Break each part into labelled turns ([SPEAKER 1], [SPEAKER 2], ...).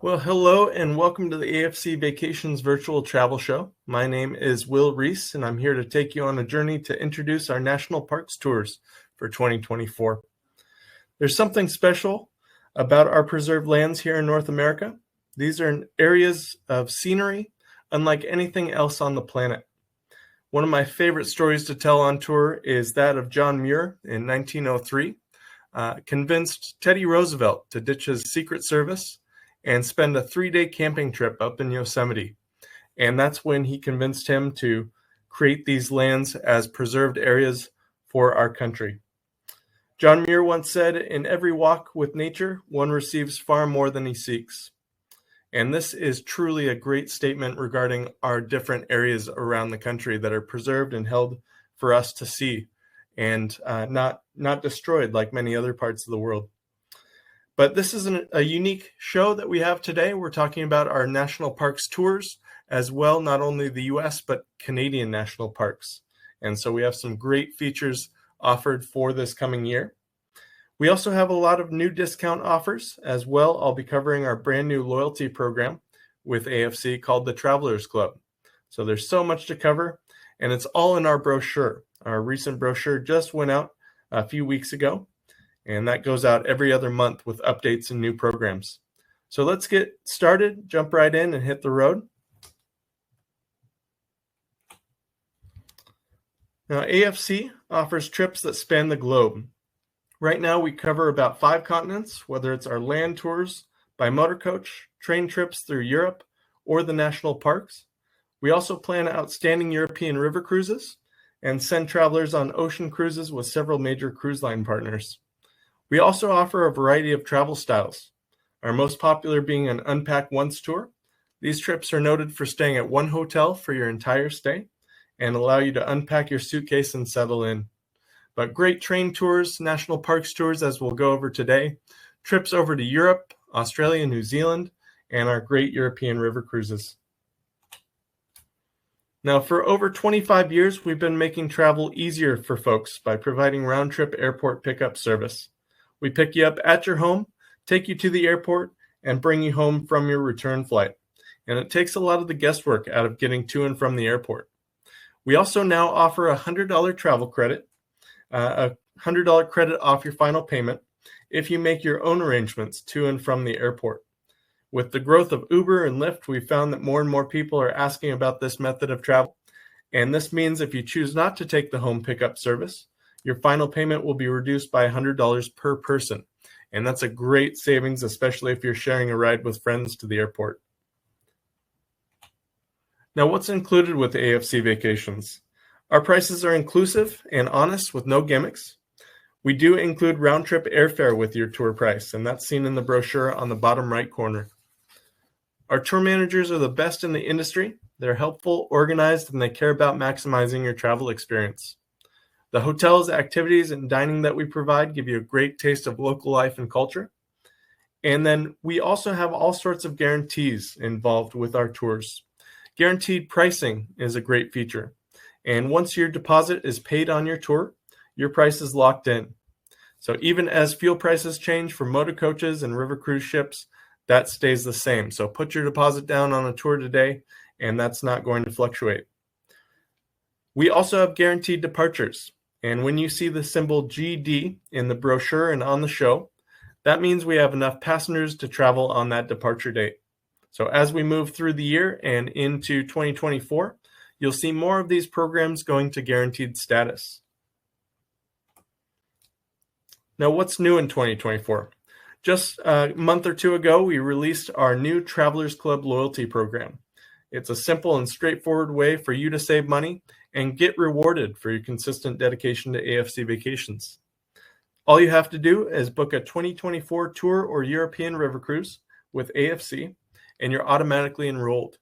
[SPEAKER 1] Well, hello and welcome to the AFC Vacations Virtual Travel Show. My name is Will Reece, and I'm here to take you on a journey to introduce our National Parks Tours for 2024. There's something special about our preserved lands here in North America. These are areas of scenery unlike anything else on the planet. One of my favorite stories to tell on tour is that of John Muir in 1903, convinced Teddy Roosevelt to ditch his Secret Service and spend a 3-day camping trip up in Yosemite. And that's when he convinced him to create these lands as preserved areas for our country. John Muir once said, "In every walk with nature, one receives far more than he seeks." And this is truly a great statement regarding our different areas around the country that are preserved and held for us to see and not destroyed like many other parts of the world. But this is a unique show that we have today. We're talking about our national parks tours as well, not only the US, but Canadian national parks. And so we have some great features offered for this coming year. We also have a lot of new discount offers as well. I'll be covering our brand new loyalty program with AFC called the Travelers Club. So there's so much to cover, and it's all in our brochure. Our recent brochure just went out a few weeks ago, and that goes out every other month with updates and new programs. So let's get started, jump right in and hit the road. Now, AFC offers trips that span the globe. Right now, we cover about 5 continents, whether it's our land tours by motor coach, train trips through Europe, or the national parks. We also plan outstanding European river cruises and send travelers on ocean cruises with several major cruise line partners. We also offer a variety of travel styles, our most popular being an Unpack Once tour. These trips are noted for staying at one hotel for your entire stay and allow you to unpack your suitcase and settle in. But great train tours, national parks tours, as we'll go over today, trips over to Europe, Australia, New Zealand, and our great European river cruises. Now, for over 25 years, we've been making travel easier for folks by providing round-trip airport pickup service. We pick you up at your home, take you to the airport, and bring you home from your return flight. And it takes a lot of the guesswork out of getting to and from the airport. We also now offer a $100 travel credit, a $100 credit off your final payment if you make your own arrangements to and from the airport. With the growth of Uber and Lyft, we've found that more and more people are asking about this method of travel. And this means if you choose not to take the home pickup service, your final payment will be reduced by $100 per person. And that's a great savings, especially if you're sharing a ride with friends to the airport. Now, what's included with AFC Vacations? Our prices are inclusive and honest with no gimmicks. We do include round-trip airfare with your tour price, and that's seen in the brochure on the bottom right corner. Our tour managers are the best in the industry. They're helpful, organized, and they care about maximizing your travel experience. The hotels, activities, and dining that we provide give you a great taste of local life and culture. And then we also have all sorts of guarantees involved with our tours. Guaranteed pricing is a great feature. And once your deposit is paid on your tour, your price is locked in. So even as fuel prices change for motor coaches and river cruise ships, that stays the same. So put your deposit down on a tour today, and that's not going to fluctuate. We also have guaranteed departures. And when you see the symbol GD in the brochure and on the show, that means we have enough passengers to travel on that departure date. So as we move through the year and into 2024, you'll see more of these programs going to guaranteed status. Now, what's new in 2024? Just a month or two ago, we released our new Travelers Club loyalty program. It's a simple and straightforward way for you to save money and get rewarded for your consistent dedication to AFC Vacations. All you have to do is book a 2024 tour or European river cruise with AFC, and you're automatically enrolled.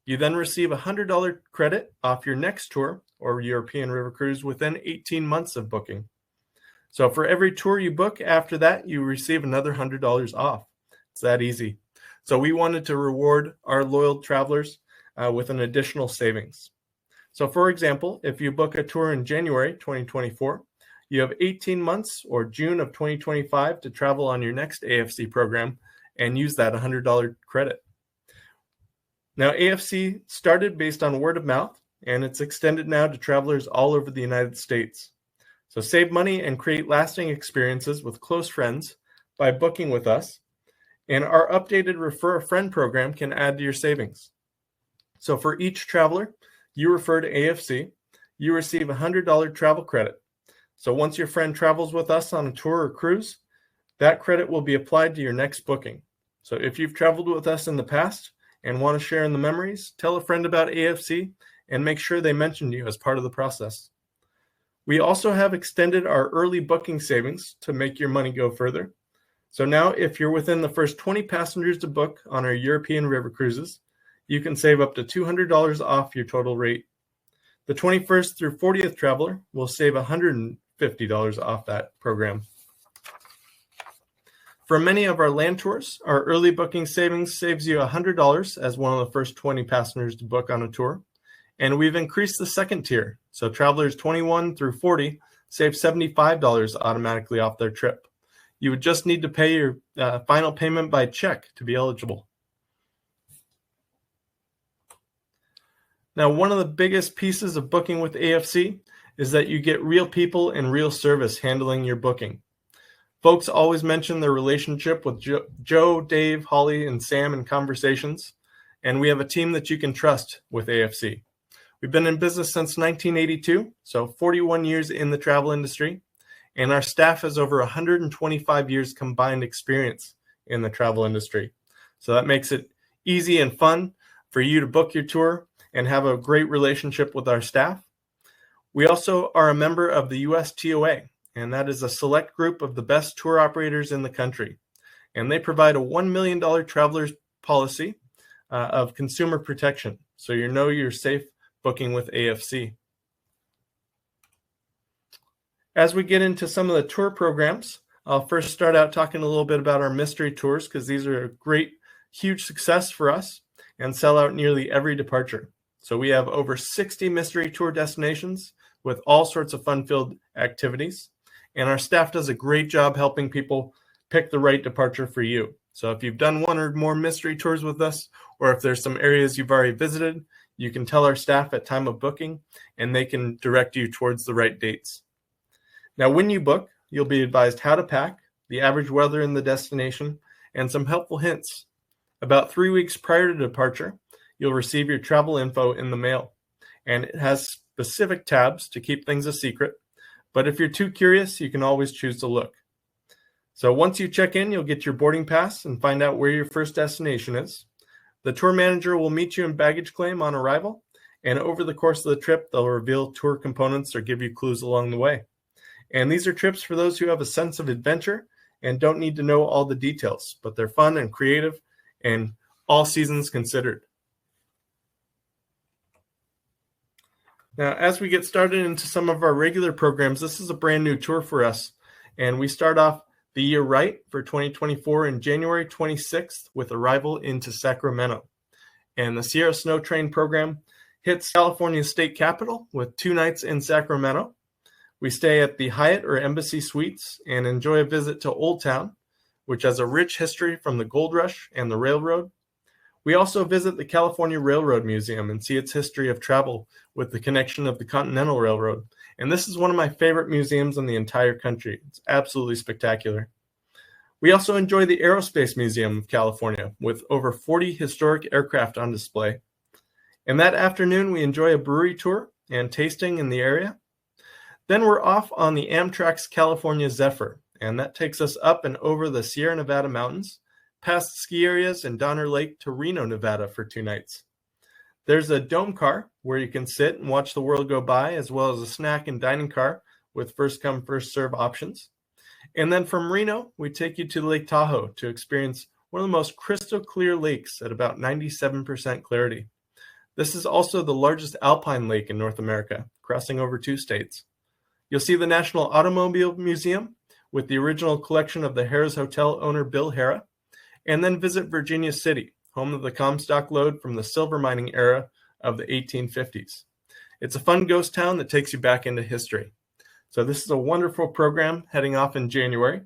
[SPEAKER 1] You then receive a $100 credit off your next tour or European river cruise within 18 months of booking. So for every tour you book after that, you receive another $100 off. It's that easy. So we wanted to reward our loyal travelers with an additional savings. So for example, if you book a tour in January 2024, you have 18 months or June of 2025 to travel on your next AFC program and use that $100 credit. Now, AFC started based on word of mouth, and it's extended now to travelers all over the United States. So save money and create lasting experiences with close friends by booking with us, and our updated Refer a Friend program can add to your savings. So for each traveler you refer to AFC, you receive a $100 travel credit. So once your friend travels with us on a tour or cruise, that credit will be applied to your next booking. So if you've traveled with us in the past and want to share in the memories, tell a friend about AFC and make sure they mention you as part of the process. We also have extended our early booking savings to make your money go further. So now if you're within the first 20 passengers to book on our European river cruises, you can save up to $200 off your total rate. The 21st through 40th traveler will save $150 off that program. For many of our land tours, our early booking savings saves you $100 as one of the first 20 passengers to book on a tour. And we've increased the second tier, so travelers 21 through 40 save $75 automatically off their trip. You would just need to pay your final payment by check to be eligible. Now, one of the biggest pieces of booking with AFC is that you get real people and real service handling your booking. Folks always mention their relationship with Joe, Dave, Holly, and Sam in conversations, and we have a team that you can trust with AFC. We've been in business since 1982, so 41 years in the travel industry, and our staff has over 125 years combined experience in the travel industry. So that makes it easy and fun for you to book your tour and have a great relationship with our staff. We also are a member of the USTOA, and that is a select group of the best tour operators in the country. And they provide a $1 million traveler's policy of consumer protection, so you know you're safe booking with AFC. As we get into some of the tour programs, I'll first start out talking a little bit about our mystery tours, because these are a great, huge success for us and sell out nearly every departure. So we have over 60 mystery tour destinations with all sorts of fun-filled activities. And our staff does a great job helping people pick the right departure for you. So if you've done one or more mystery tours with us, or if there's some areas you've already visited, you can tell our staff at time of booking, and they can direct you towards the right dates. Now, when you book, you'll be advised how to pack, the average weather in the destination, and some helpful hints. About 3 weeks prior to departure, you'll receive your travel info in the mail, and it has specific tabs to keep things a secret. But if you're too curious, you can always choose to look. So once you check in, you'll get your boarding pass and find out where your first destination is. The tour manager will meet you in baggage claim on arrival, and over the course of the trip, they'll reveal tour components or give you clues along the way. And these are trips for those who have a sense of adventure and don't need to know all the details, but they're fun and creative and all seasons considered. Now, as we get started into some of our regular programs, this is a brand new tour for us, and we start off the year right for 2024 in January 26th with arrival into Sacramento. And the Sierra Snow Train program hits California's state capital with 2 nights in Sacramento. We stay at the Hyatt or Embassy Suites and enjoy a visit to Old Town, which has a rich history from the Gold Rush and the railroad. We also visit the California Railroad Museum and see its history of travel with the connection of the Continental Railroad. And this is one of my favorite museums in the entire country. It's absolutely spectacular. We also enjoy the Aerospace Museum of California with over 40 historic aircraft on display. And that afternoon, we enjoy a brewery tour and tasting in the area. Then we're off on the Amtrak's California Zephyr, and that takes us up and over the Sierra Nevada mountains, past ski areas and Donner Lake to Reno, Nevada for 2 nights. There's a dome car where you can sit and watch the world go by, as well as a snack and dining car with first come, first serve options. And then from Reno, we take you to Lake Tahoe to experience one of the most crystal clear lakes at about 97% clarity. This is also the largest alpine lake in North America, crossing over 2 states. You'll see the National Automobile Museum with the original collection of the Harrah's Hotel owner Bill Harrah, and then visit Virginia City, home of the Comstock Lode from the silver mining era of the 1850s. It's a fun ghost town that takes you back into history. So this is a wonderful program heading off in January,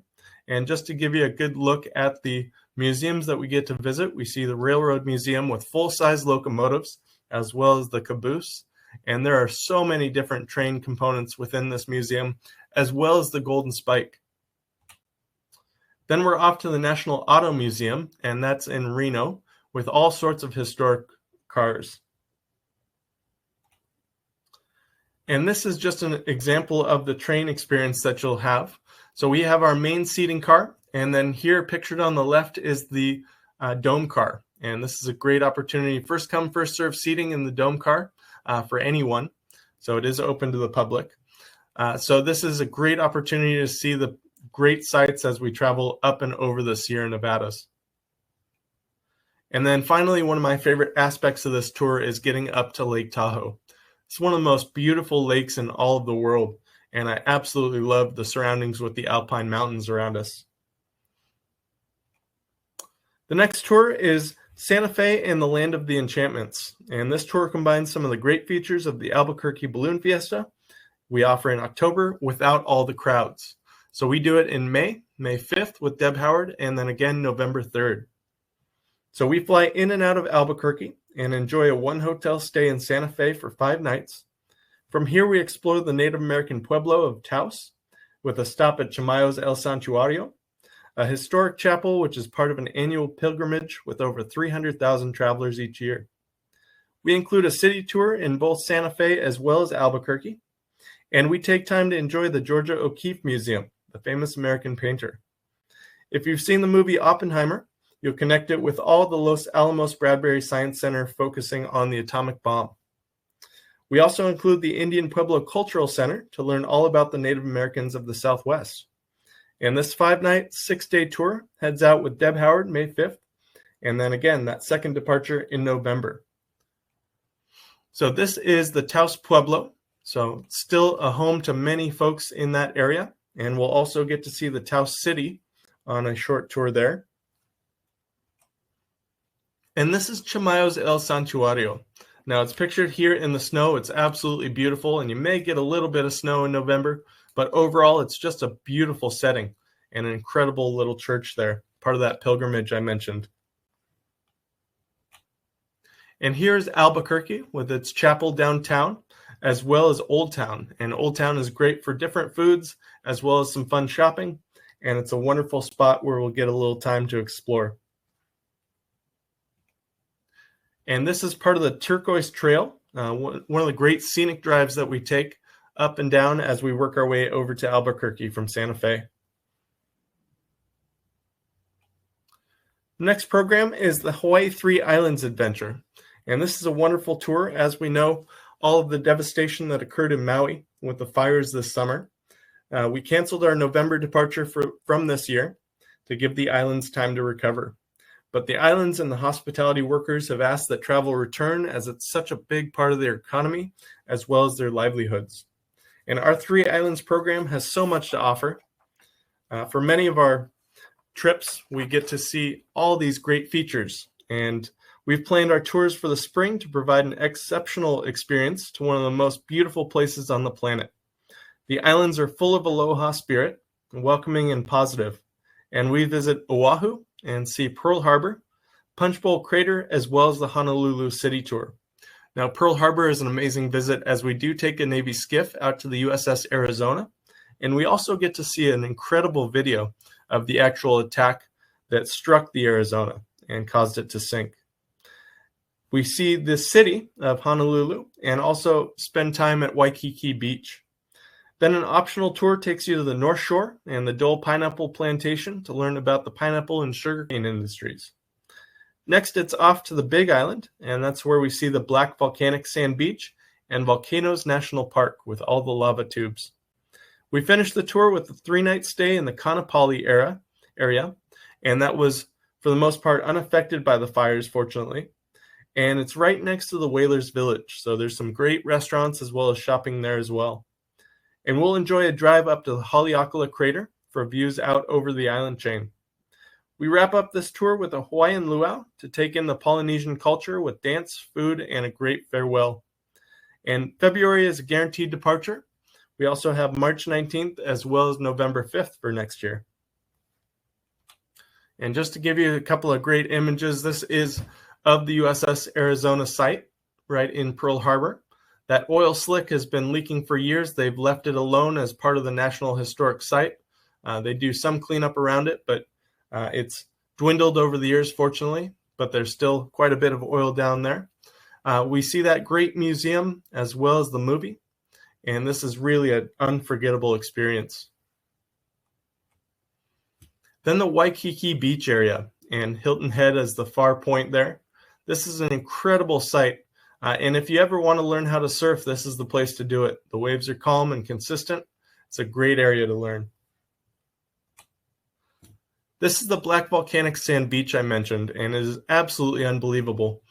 [SPEAKER 1] And just to give you a good look at the museums that we get to visit, we see the Railroad Museum with full-size locomotives, as well as the caboose. And there are so many different train components within this museum, as well as the Golden Spike. Then we're off to the National Auto Museum, and that's in Reno, with all sorts of historic cars. And this is just an example of the train experience that you'll have. So we have our main seating car, and then here pictured on the left is the dome car. And this is a great opportunity, first come, first serve seating in the dome car for anyone. So it is open to the public. So this is a great opportunity to see the great sights as we travel up and over the Sierra Nevadas. And then finally, one of my favorite aspects of this tour is getting up to Lake Tahoe. It's one of the most beautiful lakes in all of the world, and I absolutely love the surroundings with the Alpine Mountains around us. The next tour is Santa Fe and the Land of the Enchantments, and this tour combines some of the great features of the Albuquerque Balloon Fiesta we offer in October without all the crowds. So we do it in May 5th with Deb Howard, and then again November 3rd. So we fly in and out of Albuquerque and enjoy a one-hotel stay in Santa Fe for 5 nights. From here, we explore the Native American pueblo of Taos with a stop at Chamayo's El Santuario, a historic chapel which is part of an annual pilgrimage with over 300,000 travelers each year. We include a city tour in both Santa Fe as well as Albuquerque, and we take time to enjoy the Georgia O'Keeffe Museum, the famous American painter. If you've seen the movie Oppenheimer, you'll connect it with all the Los Alamos Bradbury Science Center focusing on the atomic bomb. We also include the Indian Pueblo Cultural Center to learn all about the Native Americans of the Southwest. And this 5-night, 6-day tour heads out with Deb Howard May 5th, and then again, that second departure in November. So this is the Taos Pueblo, so still a home to many folks in that area, and we'll also get to see the Taos City on a short tour there. And this is Chamayo's El Santuario. Now it's pictured here in the snow. It's absolutely beautiful, and you may get a little bit of snow in November, but overall it's just a beautiful setting and an incredible little church there, part of that pilgrimage I mentioned. And here's Albuquerque with its chapel downtown, as well as Old Town. And Old Town is great for different foods, as well as some fun shopping, and it's a wonderful spot where we'll get a little time to explore. And this is part of the Turquoise Trail, one of the great scenic drives that we take up and down as we work our way over to Albuquerque from Santa Fe. The next program is the Hawaii 3 Islands Adventure. And this is a wonderful tour. As we know, all of the devastation that occurred in Maui with the fires this summer. We canceled our November departure from this year to give the islands time to recover. But the islands and the hospitality workers have asked that travel return, as it's such a big part of their economy, as well as their livelihoods. And our 3 Islands program has so much to offer. For many of our trips, we get to see all these great features. And we've planned our tours for the spring to provide an exceptional experience to one of the most beautiful places on the planet. The islands are full of aloha spirit, welcoming and positive. And we visit Oahu and see Pearl Harbor, Punch Bowl Crater, as well as the Honolulu City Tour. Now, Pearl Harbor is an amazing visit, as we do take a Navy skiff out to the USS Arizona, and we also get to see an incredible video of the actual attack that struck the Arizona and caused it to sink. We see the city of Honolulu and also spend time at Waikiki Beach. Then an optional tour takes you to the North Shore and the Dole Pineapple Plantation to learn about the pineapple and sugarcane industries. Next, it's off to the Big Island, and that's where we see the Black Volcanic Sand Beach and Volcanoes National Park with all the lava tubes. We finished the tour with a 3-night stay in the Kaanapali area, and that was, for the most part, unaffected by the fires, fortunately. And it's right next to the Whalers Village, so there's some great restaurants as well as shopping there as well. And we'll enjoy a drive up to the Haleakala Crater for views out over the island chain. We wrap up this tour with a Hawaiian luau to take in the Polynesian culture with dance, food, and a great farewell. And February is a guaranteed departure. We also have March 19th as well as November 5th for next year. And just to give you a couple of great images, this is of the USS Arizona site right in Pearl Harbor. That oil slick has been leaking for years. They've left it alone as part of the National Historic Site. They do some cleanup around it, but it's dwindled over the years, fortunately, but there's still quite a bit of oil down there. We see that great museum as well as the movie, and this is really an unforgettable experience. Then the Waikiki Beach area and Hilton Head as the far point there. This is an incredible site, and if you ever want to learn how to surf, this is the place to do it. The waves are calm and consistent. It's a great area to learn. This is the Black Volcanic Sand Beach I mentioned, and it is absolutely unbelievable.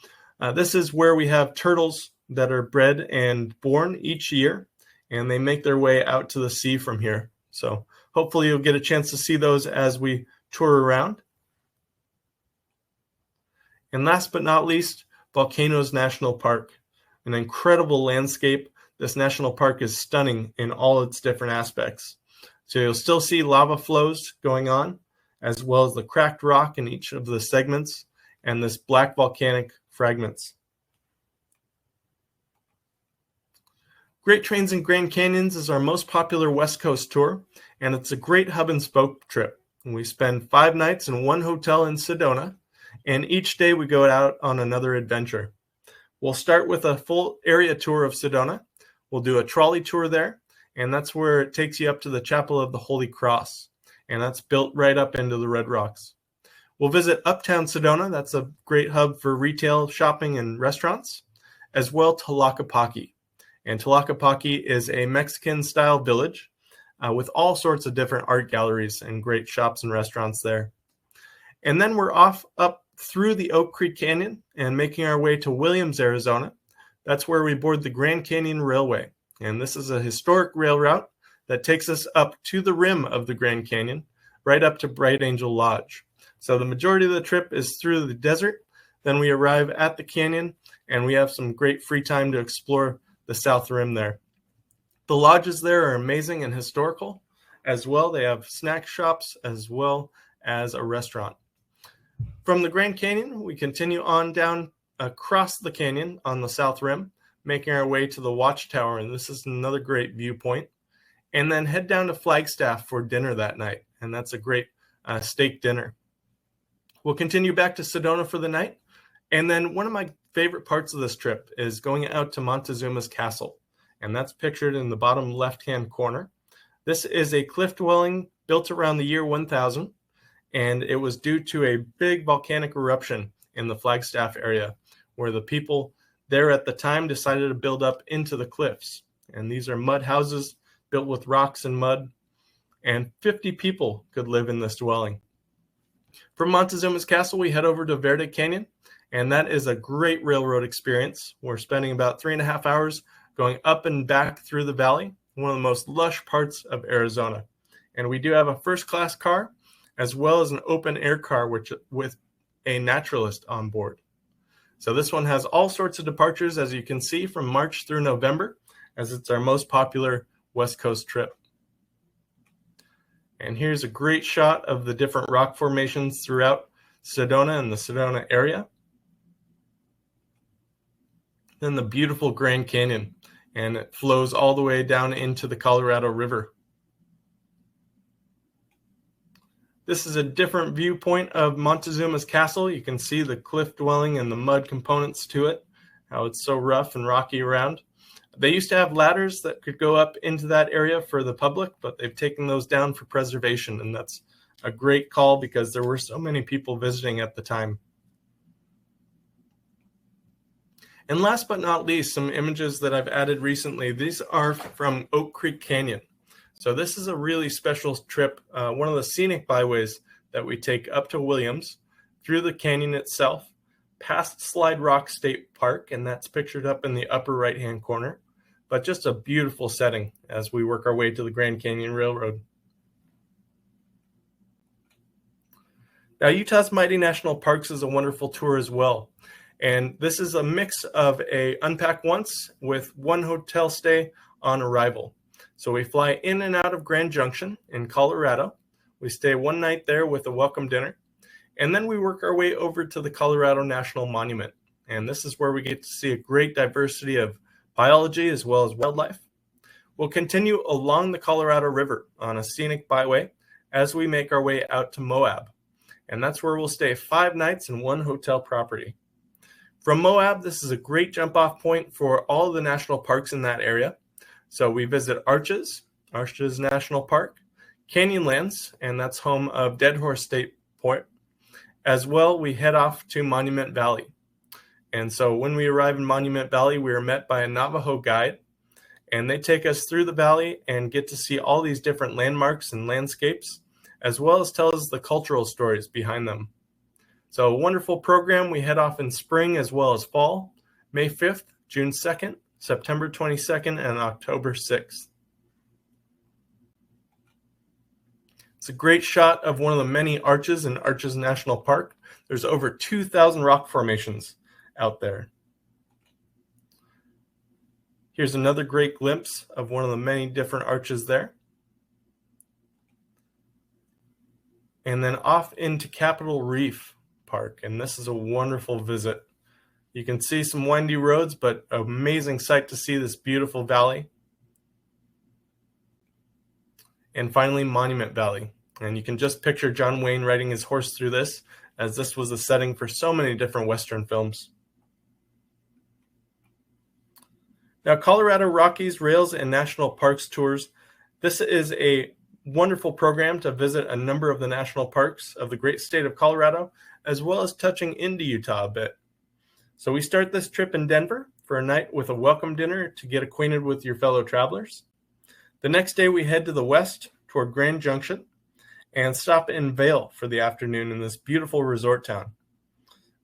[SPEAKER 1] This is where we have turtles that are bred and born each year, and they make their way out to the sea from here. So hopefully you'll get a chance to see those as we tour around. And last but not least, Volcanoes National Park, an incredible landscape. This national park is stunning in all its different aspects. So you'll still see lava flows going on, as well as the cracked rock in each of the segments and this black volcanic fragments. Great Trains and Grand Canyons is our most popular West Coast tour, and it's a great hub and spoke trip. We spend 5 nights in one hotel in Sedona, and each day we go out on another adventure. We'll start with a full area tour of Sedona. We'll do a trolley tour there, and that's where it takes you up to the Chapel of the Holy Cross, and that's built right up into the Red Rocks. We'll visit Uptown Sedona. That's a great hub for retail, shopping, and restaurants, as well Tlaquepaque. And Tlaquepaque is a Mexican-style village with all sorts of different art galleries and great shops and restaurants there. And then we're off up through the Oak Creek Canyon and making our way to Williams, Arizona. That's where we board the Grand Canyon Railway. And this is a historic rail route that takes us up to the rim of the Grand Canyon, right up to Bright Angel Lodge. So the majority of the trip is through the desert. Then we arrive at the canyon, and we have some great free time to explore the south rim there. The lodges there are amazing and historical as well. They have snack shops as well as a restaurant. From the Grand Canyon, we continue on down across the canyon on the south rim, making our way to the Watchtower, and this is another great viewpoint. And then head down to Flagstaff for dinner that night, and that's a great steak dinner. We'll continue back to Sedona for the night, and then one of my favorite parts of this trip is going out to Montezuma's Castle, and that's pictured in the bottom left-hand corner. This is a cliff dwelling built around the year 1000, and it was due to a big volcanic eruption in the Flagstaff area, where the people there at the time decided to build up into the cliffs. And these are mud houses built with rocks and mud, and 50 people could live in this dwelling. From Montezuma's Castle, we head over to Verde Canyon, and that is a great railroad experience. We're spending about 3.5 hours going up and back through the valley, one of the most lush parts of Arizona. And we do have a first-class car, as well as an open-air car with a naturalist on board. So this one has all sorts of departures, as you can see, from March through November, as it's our most popular West Coast trip. And here's a great shot of the different rock formations throughout Sedona and the Sedona area. Then the beautiful Grand Canyon, and it flows all the way down into the Colorado River. This is a different viewpoint of Montezuma's Castle. You can see the cliff dwelling and the mud components to it, how it's so rough and rocky around. They used to have ladders that could go up into that area for the public, but they've taken those down for preservation, and that's a great call because there were so many people visiting at the time. And last but not least, some images that I've added recently. These are from Oak Creek Canyon. So this is a really special trip, one of the scenic byways that we take up to Williams, through the canyon itself, past Slide Rock State Park, and that's pictured up in the upper right-hand corner, but just a beautiful setting as we work our way to the Grand Canyon Railroad. Now, Utah's Mighty National Parks is a wonderful tour as well. And this is a mix of a unpack once with one hotel stay on arrival. So we fly in and out of Grand Junction in Colorado. We stay one night there with a welcome dinner. And then we work our way over to the Colorado National Monument. And this is where we get to see a great diversity of biology as well as wildlife. We'll continue along the Colorado River on a scenic byway as we make our way out to Moab. And that's where we'll stay 5 nights in one hotel property. From Moab, this is a great jump-off point for all of the national parks in that area. So we visit Arches National Park, Canyonlands, and that's home of Dead Horse State Park. As well, we head off to Monument Valley. And so when we arrive in Monument Valley, we are met by a Navajo guide, and they take us through the valley and get to see all these different landmarks and landscapes, as well as tell us the cultural stories behind them. So a wonderful program. We head off in spring as well as fall, May 5th, June 2nd, September 22nd, and October 6th. It's a great shot of one of the many arches in Arches National Park. There's over 2,000 rock formations out there. Here's another great glimpse of one of the many different arches there. And then off into Capitol Reef Park, and this is a wonderful visit. You can see some windy roads, but an amazing sight to see this beautiful valley. And finally, Monument Valley. And you can just picture John Wayne riding his horse through this, as this was the setting for so many different Western films. Now, Colorado Rockies Rails and National Parks Tours. This is a wonderful program to visit a number of the national parks of the great state of Colorado, as well as touching into Utah a bit. So we start this trip in Denver for a night with a welcome dinner to get acquainted with your fellow travelers. The next day we head to the west toward Grand Junction and stop in Vail for the afternoon in this beautiful resort town.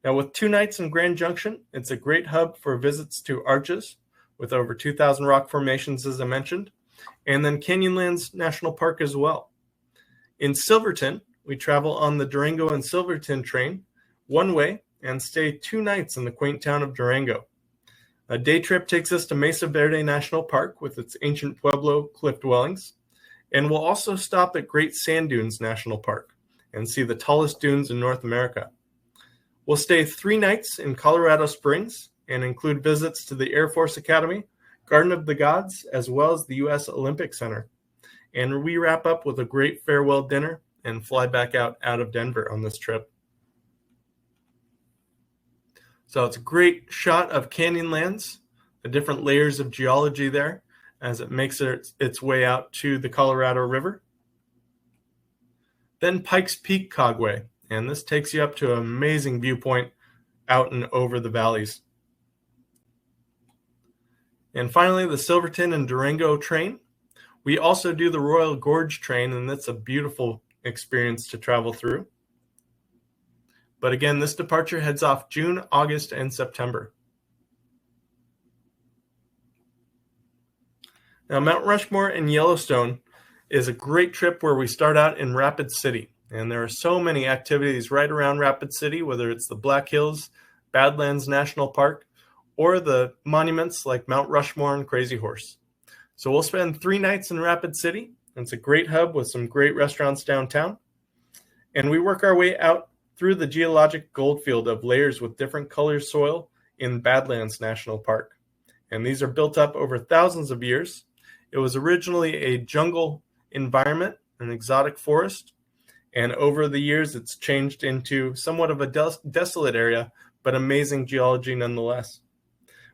[SPEAKER 1] Now, with 2 nights in Grand Junction, it's a great hub for visits to Arches with over 2,000 rock formations, as I mentioned, and then Canyonlands National Park as well. In Silverton, we travel on the Durango and Silverton train one way and stay 2 nights in the quaint town of Durango. A day trip takes us to Mesa Verde National Park with its ancient Pueblo cliff dwellings, and we'll also stop at Great Sand Dunes National Park and see the tallest dunes in North America. We'll stay 3 nights in Colorado Springs and include visits to the Air Force Academy, Garden of the Gods, as well as the U.S. Olympic Center. And we wrap up with a great farewell dinner and fly back out of Denver on this trip. So it's a great shot of Canyonlands, the different layers of geology there as it makes its way out to the Colorado River. Then Pikes Peak Cogway, and this takes you up to an amazing viewpoint out and over the valleys. And finally, the Silverton and Durango train. We also do the Royal Gorge train, and that's a beautiful experience to travel through. But again, this departure heads off June, August, and September. Now, Mount Rushmore and Yellowstone is a great trip where we start out in Rapid City. And there are so many activities right around Rapid City, whether it's the Black Hills, Badlands National Park, or the monuments like Mount Rushmore and Crazy Horse. So we'll spend 3 nights in Rapid City. It's a great hub with some great restaurants downtown. And we work our way out through the geologic goldfield of layers with different colors soil in Badlands National Park. And these are built up over thousands of years. It was originally a jungle environment, an exotic forest. And over the years, it's changed into somewhat of a desolate area, but amazing geology nonetheless.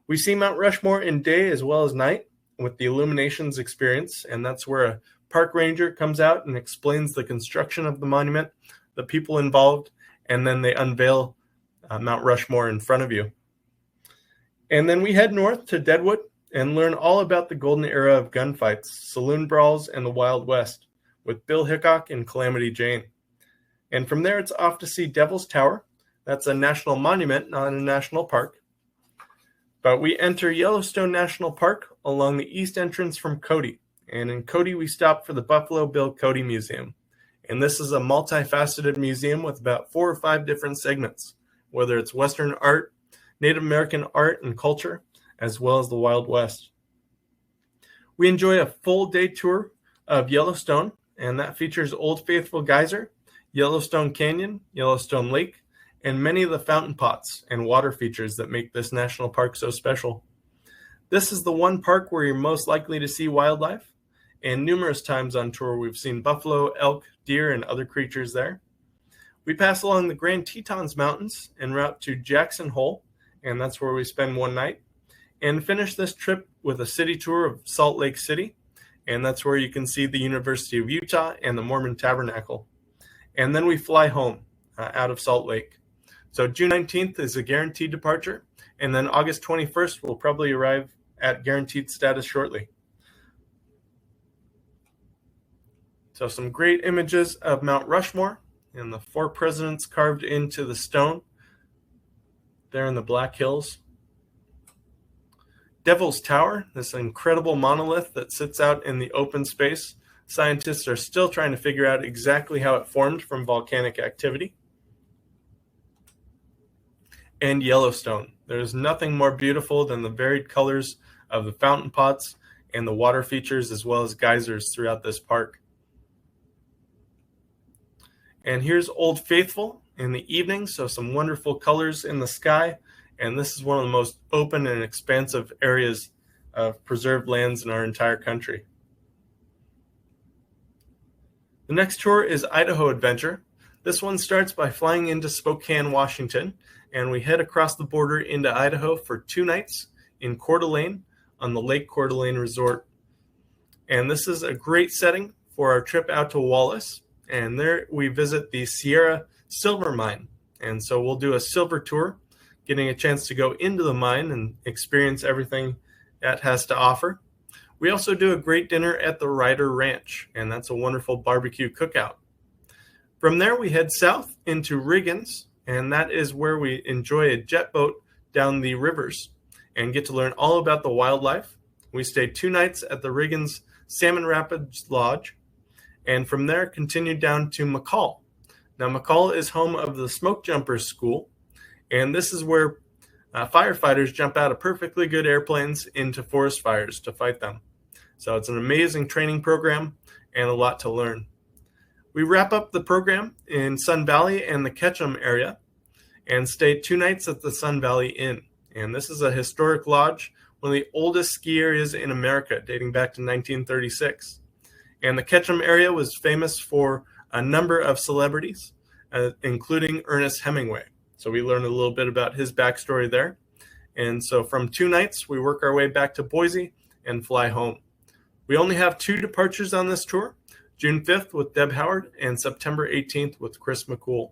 [SPEAKER 1] We see Mount Rushmore in day as well as night with the illuminations experience, and that's where a park ranger comes out and explains the construction of the monument, the people involved, and then they unveil Mount Rushmore in front of you. And then we head north to Deadwood and learn all about the golden era of gunfights, saloon brawls, and the Wild West with Bill Hickok and Calamity Jane. And from there, it's off to see Devil's Tower. That's a national monument, not a national park. But we enter Yellowstone National Park along the east entrance from Cody. And in Cody, we stop for the Buffalo Bill Cody Museum. And this is a multifaceted museum with about 4 or 5 different segments, whether it's Western art, Native American art and culture, as well as the Wild West. We enjoy a full day tour of Yellowstone, and that features Old Faithful Geyser, Yellowstone Canyon, Yellowstone Lake, and many of the fountain pots and water features that make this national park so special. This is the one park where you're most likely to see wildlife, and numerous times on tour we've seen buffalo, elk, deer, and other creatures there. We pass along the Grand Tetons Mountains en route to Jackson Hole, and that's where we spend one night, and finish this trip with a city tour of Salt Lake City, and that's where you can see the University of Utah and the Mormon Tabernacle. And then we fly home out of Salt Lake. So June 19th is a guaranteed departure, and then August 21st we'll probably arrive at guaranteed status shortly. So some great images of Mount Rushmore and the 4 presidents carved into the stone there in the Black Hills. Devil's Tower, this incredible monolith that sits out in the open space. Scientists are still trying to figure out exactly how it formed from volcanic activity. And Yellowstone. There's nothing more beautiful than the varied colors of the fountain pots and the water features, as well as geysers throughout this park. And here's Old Faithful in the evening, so some wonderful colors in the sky. And this is one of the most open and expansive areas of preserved lands in our entire country. The next tour is Idaho Adventure. This one starts by flying into Spokane, Washington, and we head across the border into Idaho for 2 nights in Coeur d'Alene on the Lake Coeur d'Alene Resort. And this is a great setting for our trip out to Wallace. And there we visit the Sierra Silver Mine. And so we'll do a silver tour, getting a chance to go into the mine and experience everything that has to offer. We also do a great dinner at the Ryder Ranch, and that's a wonderful barbecue cookout. From there, we head south into Riggins, and that is where we enjoy a jet boat down the rivers and get to learn all about the wildlife. We stay 2 nights at the Riggins Salmon Rapids Lodge, and from there continue down to McCall. Now, McCall is home of the Smoke Jumpers School, and this is where firefighters jump out of perfectly good airplanes into forest fires to fight them. So it's an amazing training program and a lot to learn. We wrap up the program in Sun Valley and the Ketchum area and stay 2 nights at the Sun Valley Inn. And this is a historic lodge, one of the oldest ski areas in America, dating back to 1936. And the Ketchum area was famous for a number of celebrities, including Ernest Hemingway. So we learn a little bit about his backstory there. And so from 2 nights, we work our way back to Boise and fly home. We only have 2 departures on this tour, June 5th with Deb Howard and September 18th with Chris McCool.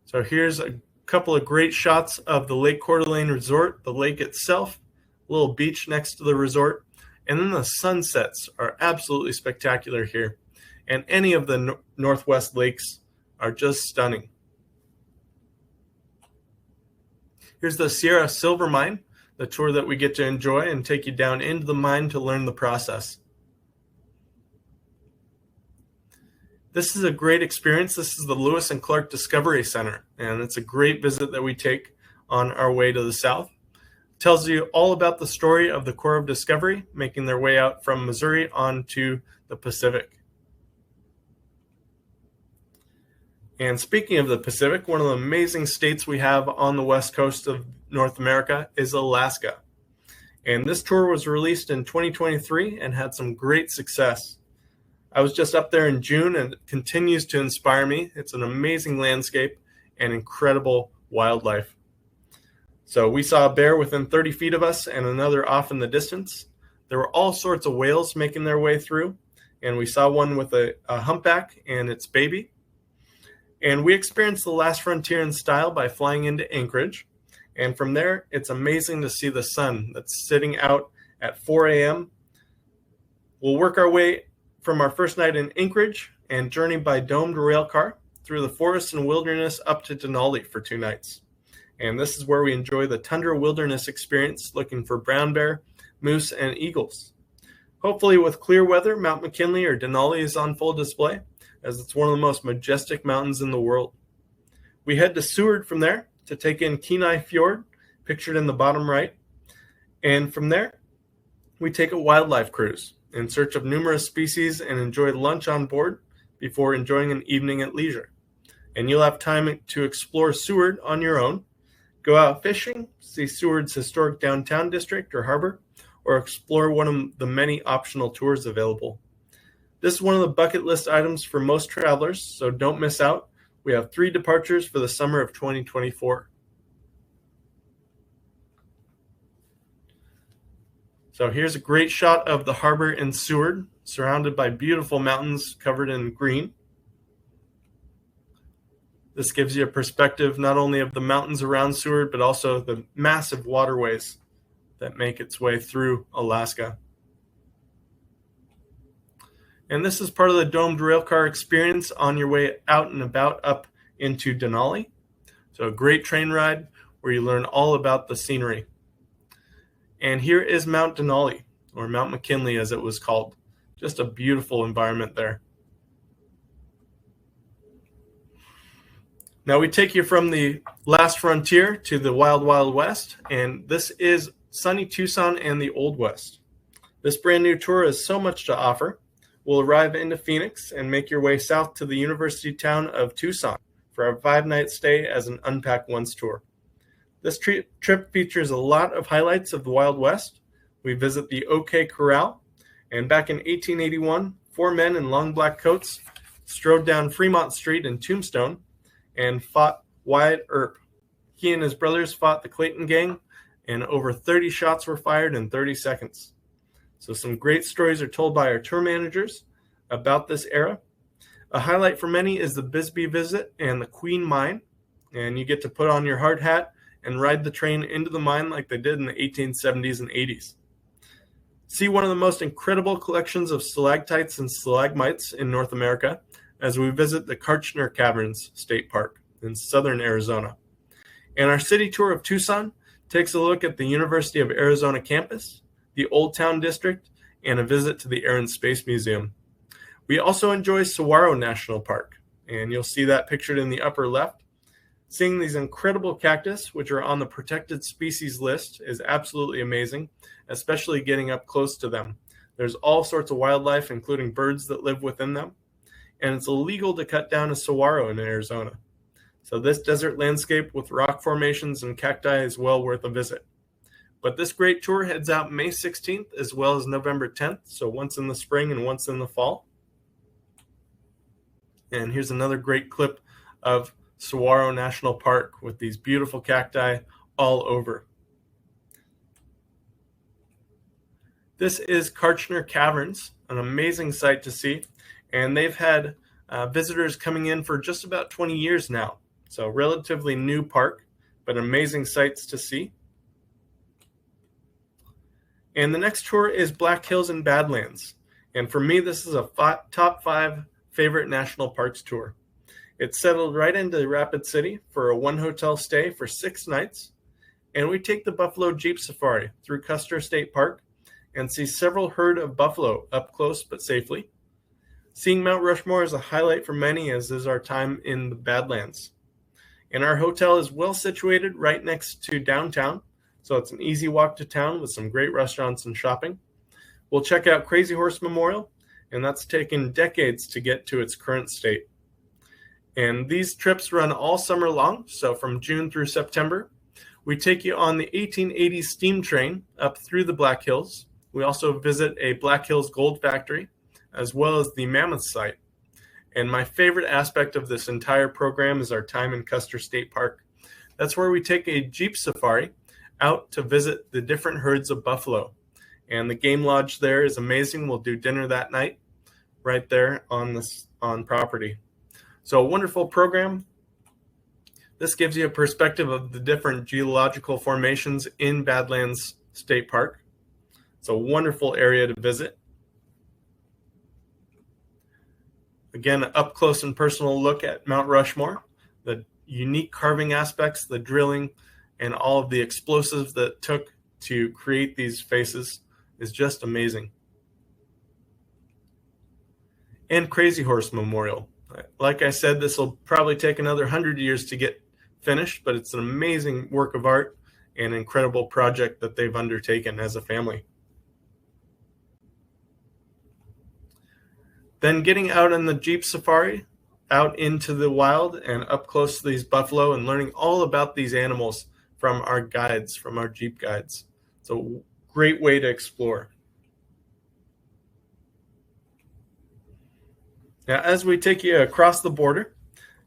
[SPEAKER 1] So here's a couple of great shots of the Lake Coeur d'Alene Resort, the lake itself, a little beach next to the resort, and then the sunsets are absolutely spectacular here. And any of the Northwest lakes are just stunning. Here's the Sierra Silver Mine, the tour that we get to enjoy and take you down into the mine to learn the process. This is a great experience. This is the Lewis and Clark Discovery Center, and it's a great visit that we take on our way to the south. It tells you all about the story of the Corps of Discovery making their way out from Missouri onto the Pacific. And speaking of the Pacific, one of the amazing states we have on the west coast of North America is Alaska. And this tour was released in 2023 and had some great success. I was just up there in June and it continues to inspire me. It's an amazing landscape and incredible wildlife. So we saw a bear within 30 feet of us and another off in the distance. There were all sorts of whales making their way through, and we saw one with a humpback and its baby. And we experienced the last frontier in style by flying into Anchorage. And from there, it's amazing to see the sun that's sitting out at 4 a.m. We'll work our way from our first night in Anchorage and journey by domed rail car through the forest and wilderness up to Denali for 2 nights. And this is where we enjoy the tundra wilderness experience, looking for brown bear, moose, and eagles. Hopefully with clear weather, Mount McKinley or Denali is on full display, as it's one of the most majestic mountains in the world. We head to Seward from there to take in Kenai Fjord, pictured in the bottom right. And from there, we take a wildlife cruise. in search of numerous species and enjoy lunch on board before enjoying an evening at leisure. And you'll have time to explore Seward on your own, go out fishing, see Seward's historic downtown district or harbor, or explore one of the many optional tours available. This is one of the bucket list items for most travelers, so don't miss out. We have 3 departures for the summer of 2024. So here's a great shot of the harbor in Seward, surrounded by beautiful mountains covered in green. This gives you a perspective not only of the mountains around Seward, but also the massive waterways that make its way through Alaska. And this is part of the domed railcar experience on your way out and about up into Denali. So a great train ride where you learn all about the scenery. And here is Mount Denali, or Mount McKinley as it was called. Just a beautiful environment there. Now we take you from the last frontier to the Wild Wild West, and this is sunny Tucson and the Old West. This brand new tour has so much to offer. We'll arrive into Phoenix and make your way south to the university town of Tucson for our 5-night stay as an Unpack Once tour. This trip features a lot of highlights of the Wild West. We visit the OK Corral, and back in 1881, 4 men in long black coats strode down Fremont Street in Tombstone and fought Wyatt Earp. He and his brothers fought the Clayton Gang, and over 30 shots were fired in 30 seconds. So some great stories are told by our tour managers about this era. A highlight for many is the Bisbee visit and the Queen Mine, and you get to put on your hard hat and ride the train into the mine like they did in the 1870s and 80s. See one of the most incredible collections of stalactites and stalagmites in North America as we visit the Kartchner Caverns State Park in southern Arizona. And our city tour of Tucson takes a look at the University of Arizona campus, the Old Town District, and a visit to the Air and Space Museum. We also enjoy Saguaro National Park, and you'll see that pictured in the upper left. Seeing these incredible cactus, which are on the protected species list, is absolutely amazing, especially getting up close to them. There's all sorts of wildlife, including birds that live within them, and it's illegal to cut down a saguaro in Arizona. So this desert landscape with rock formations and cacti is well worth a visit. But this great tour heads out May 16th as well as November 10th, so once in the spring and once in the fall. And here's another great clip of Saguaro National Park with these beautiful cacti all over. This is Kartchner Caverns, an amazing sight to see, and they've had visitors coming in for just about 20 years now. So relatively new park, but amazing sights to see. And the next tour is Black Hills and Badlands. And for me, this is a top 5 favorite national parks tour. It's settled right into Rapid City for a 1-hotel stay for 6 nights. And we take the Buffalo Jeep Safari through Custer State Park and see several herd of buffalo up close but safely. Seeing Mount Rushmore is a highlight for many, as is our time in the Badlands. And our hotel is well situated right next to downtown, so it's an easy walk to town with some great restaurants and shopping. We'll check out Crazy Horse Memorial, and that's taken decades to get to its current state. And these trips run all summer long, so from June through September. We take you on the 1880 steam train up through the Black Hills. We also visit a Black Hills gold factory, as well as the Mammoth site. And my favorite aspect of this entire program is our time in Custer State Park. That's where we take a Jeep safari out to visit the different herds of buffalo. And the game lodge there is amazing. We'll do dinner that night right there on property. So a wonderful program. This gives you a perspective of the different geological formations in Badlands State Park. It's a wonderful area to visit. Again, an up close and personal look at Mount Rushmore, the unique carving aspects, the drilling, and all of the explosives that it took to create these faces is just amazing. And Crazy Horse Memorial. Like I said, this will probably take another 100 years to get finished, but it's an amazing work of art and incredible project that they've undertaken as a family. Then getting out on the Jeep safari, out into the wild and up close to these buffalo and learning all about these animals from our guides, from our Jeep guides. It's a great way to explore. Now, as we take you across the border,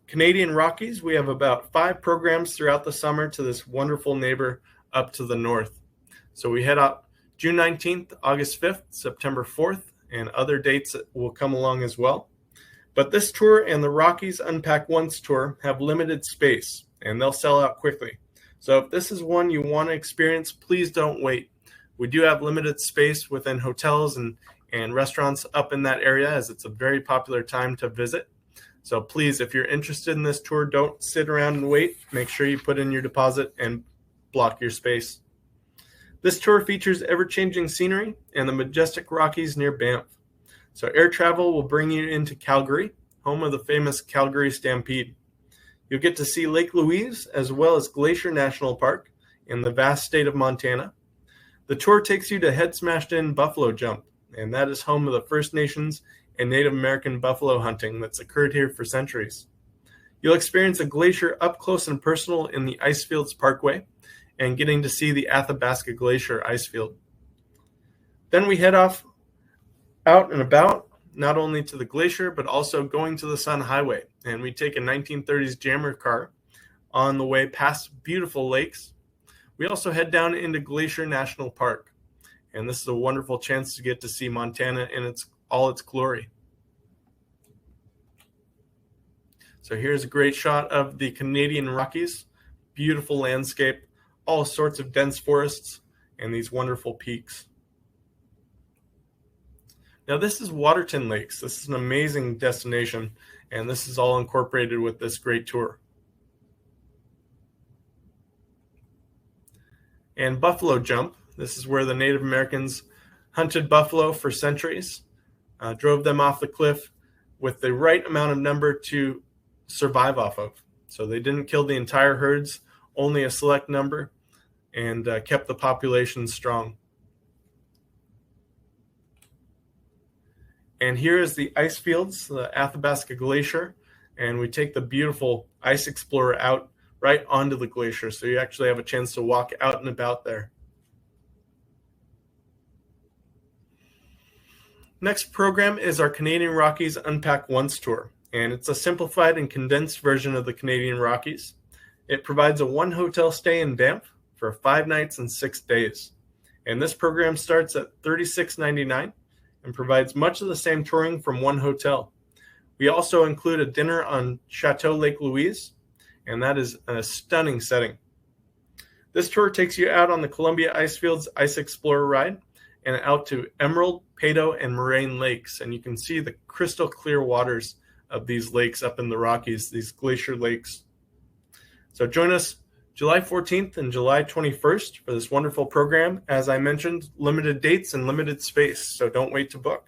[SPEAKER 1] Canadian Rockies, we have about 5 programs throughout the summer to this wonderful neighbor up to the north. So we head up June 19th, August 5th, September 4th, and other dates will come along as well. But this tour and the Rockies Unpack Once tour have limited space, and they'll sell out quickly. So if this is one you want to experience, please don't wait. We do have limited space within hotels and restaurants up in that area, as it's a very popular time to visit. So please, if you're interested in this tour, don't sit around and wait. Make sure you put in your deposit and block your space. This tour features ever-changing scenery and the majestic Rockies near Banff. So air travel will bring you into Calgary, home of the famous Calgary Stampede. You'll get to see Lake Louise as well as Glacier National Park in the vast state of Montana. The tour takes you to Head Smashed In Buffalo Jump, and that is home of the First Nations and Native American buffalo hunting that's occurred here for centuries. You'll experience a glacier up close and personal in the Icefields Parkway and getting to see the Athabasca Glacier Icefield. Then we head off out and about, not only to the glacier, but also going to the Sun Highway. And we take a 1930s jammer car on the way past beautiful lakes. We also head down into Glacier National Park. And this is a wonderful chance to get to see Montana in all its glory. So here's a great shot of the Canadian Rockies. Beautiful landscape, all sorts of dense forests, and these wonderful peaks. Now this is Waterton Lakes. This is an amazing destination, and this is all incorporated with this great tour. And Buffalo Jump. This is where the Native Americans hunted buffalo for centuries, drove them off the cliff with the right amount of number to survive off of. So they didn't kill the entire herds, only a select number, and kept the population strong. And here is the ice fields, the Athabasca Glacier, and we take the beautiful Ice Explorer out right onto the glacier, so you actually have a chance to walk out and about there. Next program is our Canadian Rockies Unpack Once tour, and it's a simplified and condensed version of the Canadian Rockies. It provides a 1 hotel stay in Banff for 5 nights and 6 days. And this program starts at $36.99 and provides much of the same touring from 1 hotel. We also include a dinner on Chateau Lake Louise, and that is a stunning setting. This tour takes you out on the Columbia Icefields Ice Explorer ride and out to Emerald, Peyto, and Moraine Lakes, and you can see the crystal clear waters of these lakes up in the Rockies, these glacier lakes. So join us July 14th and July 21st for this wonderful program. As I mentioned, limited dates and limited space, so don't wait to book.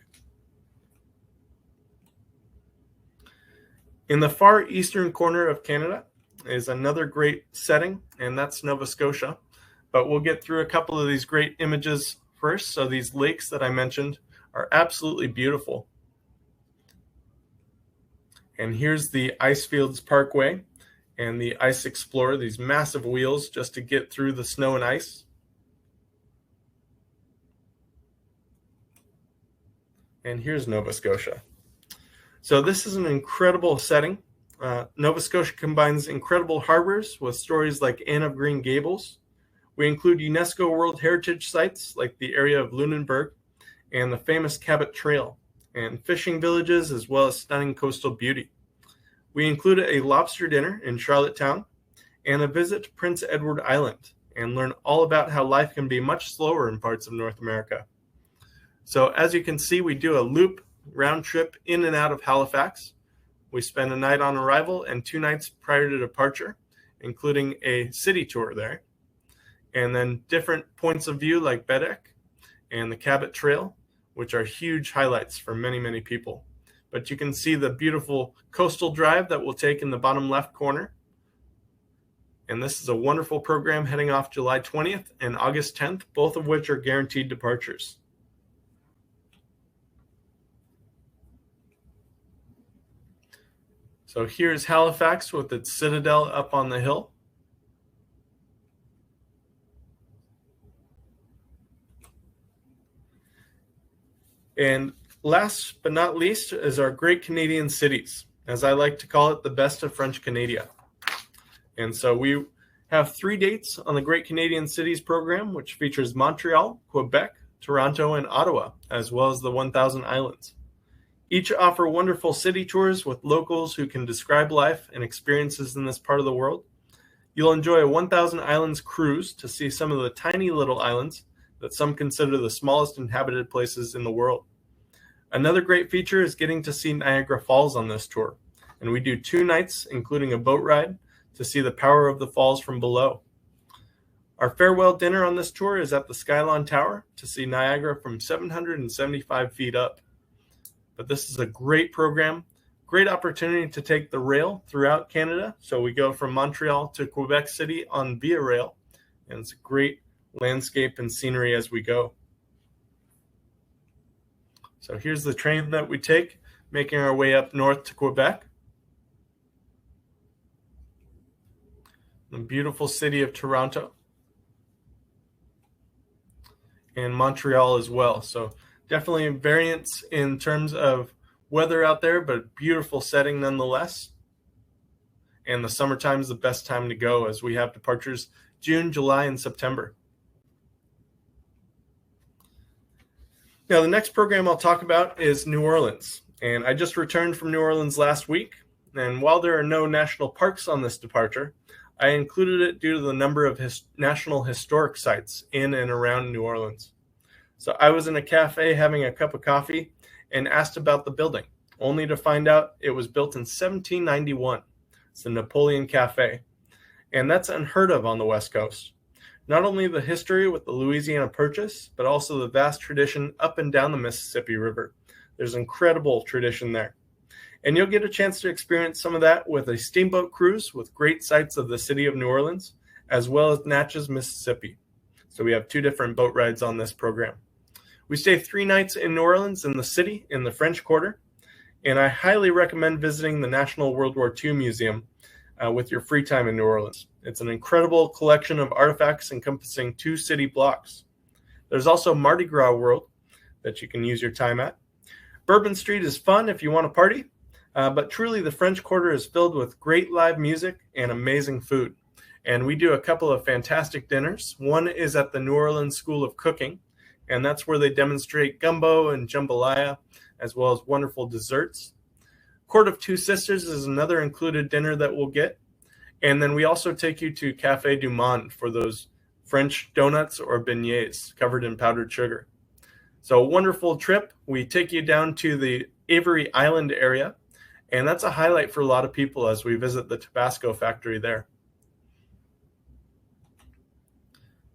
[SPEAKER 1] In the far eastern corner of Canada is another great setting, and that's Nova Scotia. But we'll get through a couple of these great images first. So these lakes that I mentioned are absolutely beautiful. And here's the Icefields Parkway and the Ice Explorer, these massive wheels just to get through the snow and ice. And here's Nova Scotia. So this is an incredible setting. Nova Scotia combines incredible harbors with stories like Anne of Green Gables. We include UNESCO World Heritage sites like the area of Lunenburg and the famous Cabot Trail, and fishing villages as well as stunning coastal beauty. We included a lobster dinner in Charlottetown and a visit to Prince Edward Island, and learn all about how life can be much slower in parts of North America. So as you can see, we do a loop round trip in and out of Halifax. We spend a night on arrival and 2 nights prior to departure, including a city tour there, and then different points of view like Bedeck and the Cabot Trail, which are huge highlights for many, many people. But you can see the beautiful coastal drive that we'll take in the bottom left corner. And this is a wonderful program heading off July 20th and August 10th, both of which are guaranteed departures. So here's Halifax with its citadel up on the hill. And last but not least is our Great Canadian Cities, as I like to call it, the best of French Canada. And so we have 3 dates on the Great Canadian Cities program, which features Montreal, Quebec, Toronto, and Ottawa, as well as the 1,000 Islands. Each offer wonderful city tours with locals who can describe life and experiences in this part of the world. You'll enjoy a 1,000 Islands cruise to see some of the tiny little islands that some consider the smallest inhabited places in the world. Another great feature is getting to see Niagara Falls on this tour, and we do 2 nights, including a boat ride, to see the power of the falls from below. Our farewell dinner on this tour is at the Skylon Tower to see Niagara from 775 feet up. But this is a great program, great opportunity to take the rail throughout Canada. So we go from Montreal to Quebec City on Via Rail, and it's a great landscape and scenery as we go. So here's the train that we take, making our way up north to Quebec. The beautiful city of Toronto and Montreal as well. So definitely a variance in terms of weather out there, but beautiful setting nonetheless. And the summertime is the best time to go, as we have departures June, July, and September. Now, the next program I'll talk about is New Orleans. And I just returned from New Orleans last week. And while there are no national parks on this departure, I included it due to the number of national historic sites in and around New Orleans. So I was in a cafe having a cup of coffee and asked about the building, only to find out it was built in 1791. It's the Napoleon Cafe. And that's unheard of on the West Coast. Not only the history with the Louisiana Purchase, but also the vast tradition up and down the Mississippi River. There's incredible tradition there. And you'll get a chance to experience some of that with a steamboat cruise with great sights of the city of New Orleans, as well as Natchez, Mississippi. So we have 2 different boat rides on this program. We stay 3 nights in New Orleans in the city in the French Quarter, and I highly recommend visiting the National World War II Museum with your free time in New Orleans. It's an incredible collection of artifacts encompassing 2 city blocks. There's also Mardi Gras World that you can use your time at. Bourbon Street is fun if you want to party, but truly the French Quarter is filled with great live music and amazing food. And we do a couple of fantastic dinners. One is at the New Orleans School of Cooking, and that's where they demonstrate gumbo and jambalaya, as well as wonderful desserts. Court of Two Sisters is another included dinner that we'll get. And then we also take you to Café du Monde for those French donuts or beignets covered in powdered sugar. So a wonderful trip. We take you down to the Avery Island area, and that's a highlight for a lot of people as we visit the Tabasco factory there.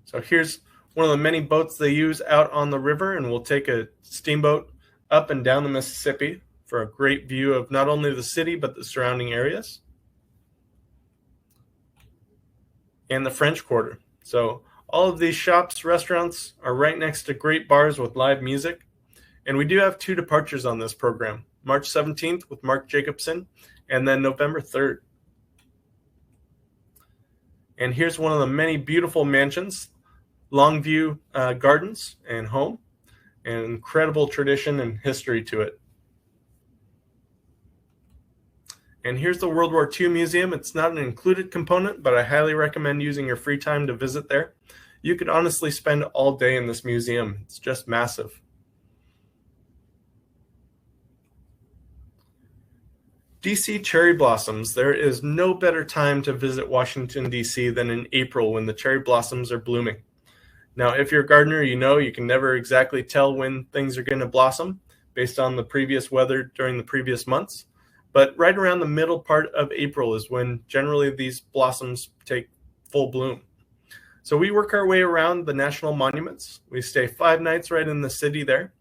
[SPEAKER 1] So here's one of the many boats they use out on the river, and we'll take a steamboat up and down the Mississippi for a great view of not only the city, but the surrounding areas. And the French Quarter. So all of these shops, restaurants are right next to great bars with live music. And we do have 2 departures on this program, March 17th with Mark Jacobson, and then November 3rd. And here's one of the many beautiful mansions, Longview Gardens and Home, and incredible tradition and history to it. And here's the World War II Museum. It's not an included component, but I highly recommend using your free time to visit there. You could honestly spend all day in this museum. It's just massive. DC cherry blossoms. There is no better time to visit Washington, D.C. than in April when the cherry blossoms are blooming. Now, if you're a gardener, you know you can never exactly tell when things are going to blossom based on the previous weather during the previous months. But right around the middle part of April is when generally these blossoms take full bloom. So we work our way around the national monuments. We stay 5 nights right in the city there.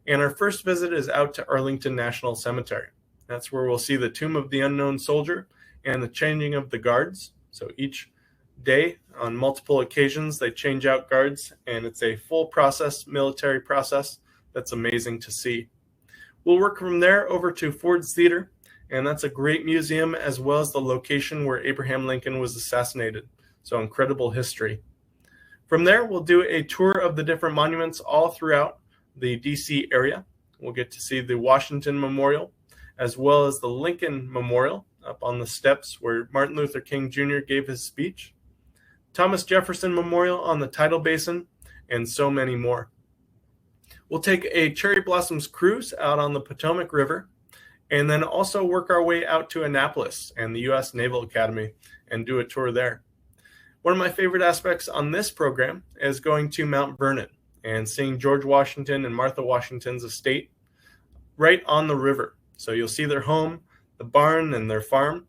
[SPEAKER 1] And our first visit is out to Arlington National Cemetery. That's where we'll see the Tomb of the Unknown Soldier and the changing of the guards. So each day, on multiple occasions, they change out guards, and it's a full process, military process that's amazing to see. We'll work from there over to Ford's Theater and that's a great museum as well as the location where Abraham Lincoln was assassinated. So incredible history. From there, we'll do a tour of the different monuments all throughout the DC area. We'll get to see the Washington Memorial as well as the Lincoln Memorial up on the steps where Martin Luther King Jr. gave his speech, Thomas Jefferson Memorial on the Tidal Basin, and so many more. We'll take a cherry blossoms cruise out on the Potomac River and then also work our way out to Annapolis and the U.S. Naval Academy and do a tour there. One of my favorite aspects on this program is going to Mount Vernon and seeing George Washington and Martha Washington's estate right on the river. So you'll see their home, the barn, and their farm.